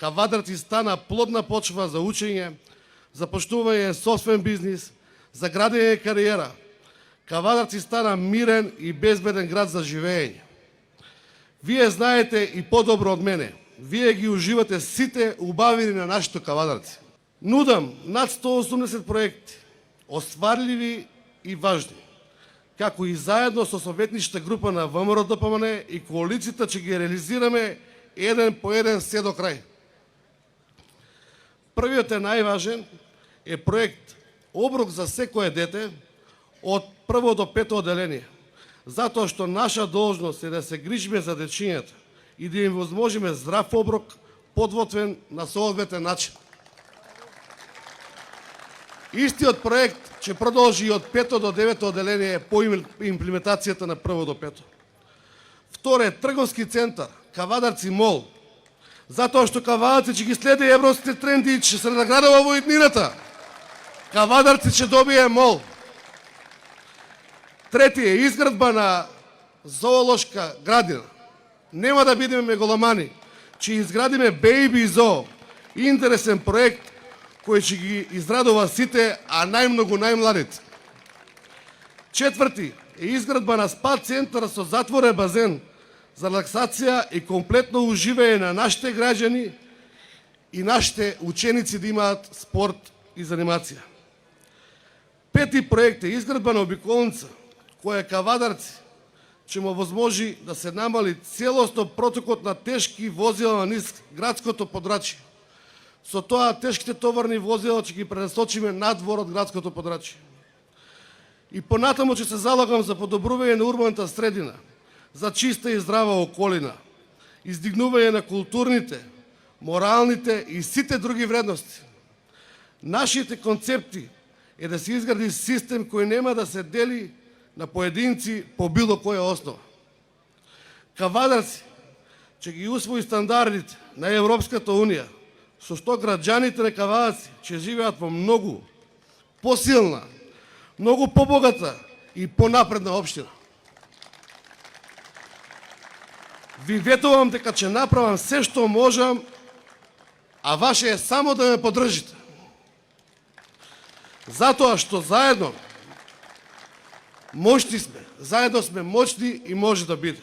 Кавадарци стана плодна почва за учење, започнување собствен бизнис, за градење кариера. Кавадарци стана мирен и безбеден град за живење. Вие знаете и подобро од мене. Вие ги уживате сите убавини на нашите Кавадарци. Нудам над 180 проекти, остварливи и важни, како и заедно со советничката група на ВМРО-ДПМН и коалицијата ќе ги реализираме еден по еден се до крај. Првиот е најважен е проект Оброк за секое дете од прво до пето оделение, затоа што наша должност е да се грижиме за дечињата и да им возможиме здрав оброк, подготвен на соодветен начин. Истиот проект ќе продолжи и од пето до девето оделение по имплементацијата на прво до пето. Второ е трговски центар Кавадарци мол, затоа што Кавадарци ќе ги следи европските тренди и ќе се наградува во иднината. Кавадарци ќе добие мол. Трети е изградба на зоолошка градина. Нема да бидеме мегаломани, ќе изградиме Бејби зоо, интересен проект кој ќе ги израдува сите, а најмногу најмладите. Четврти е изградба на спа центар со затворен базен за релаксација и комплетно уживање на нашите граѓани и нашите ученици да имаат спорт и занимација. Пети проект е изградба на обиколница, која Кавадарци ќе му возможи да се намали целосно протокот на тешки возила низ градското подрачје. Со тоа тешките товарни возила ќе ги пренасочиме надвор од градското подрачје. И понатаму ќе се залагам за подобрување на урбаната средина, за чиста и здрава околина, издигнување на културните, моралните и сите други вредности. Нашите концепти е да се изгради систем кој нема да се дели на поединци по било која основа. Кавадарци ќе ги усвои стандардите на Европската Унија, со што граѓаните на Кавадарци ќе живеат во многу посилна, многу побогата и понапредна општина. Ви ветувам дека ќе направам се што можам, а ваше е само да ме поддржите. Затоа што заедно моćни сме, заедно сме моćни и може да биде.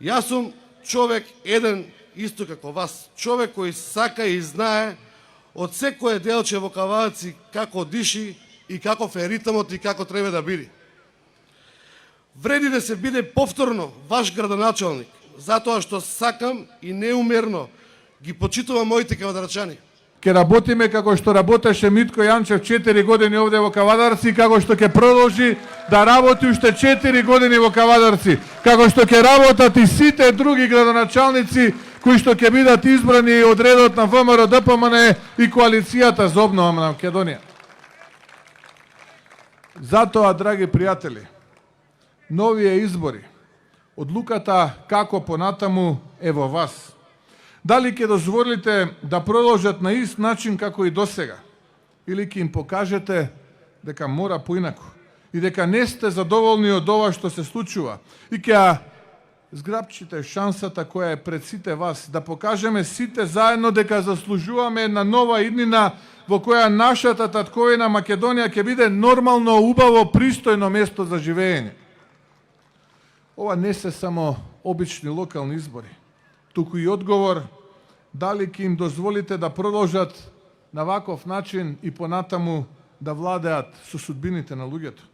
Јас сум човек еден исто како вас, човек кој сака и знае од секое делче во Кавадарци како диши и каков е ритмот и како треба да биде. Вреди да се биде повторно ваш градоначалник, затоа што сакам и неумерно ги почитувам моите кавадарчани. Ке работиме како што работеше Митко Јанчев 4 години овде во Кавадарци, како што ќе продолжи да работи уште 4 години во Кавадарци, како што ќе работат и сите други градоначалници кои што ќе бидат избрани од редот на ВМРО-ДПМН и коалицијата за обнова на Македонија. Затоа, драги пријатели, новие избори, одлуката како понатаму е во вас. Дали ќе дозволите да продолжат на ист начин како и досега, или ќе им покажете дека мора поинаку и дека не сте задоволни од ова што се случува и ќе зграбчите шансата која е пред сите вас, да покажеме сите заедно дека заслужуваме една нова иднина во која нашата татковина Македонија ќе биде нормално, убаво, пристојно место за живење. Ова не се само обични локални избори, туку и одговор дали ќе им дозволите да продолжат на ваков начин и понатаму да владеат со судбините на луѓето.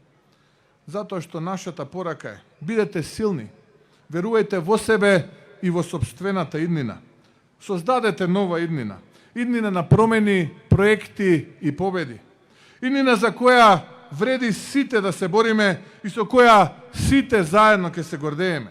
Затоа што нашата порака е: бидете силни, верувајте во себе и во сопствената иднина. Создадете нова иднина. Иднина на промени, проекти и победи. Иднина за која вреди сите да се бориме и со која сите заедно ќе се гордееме.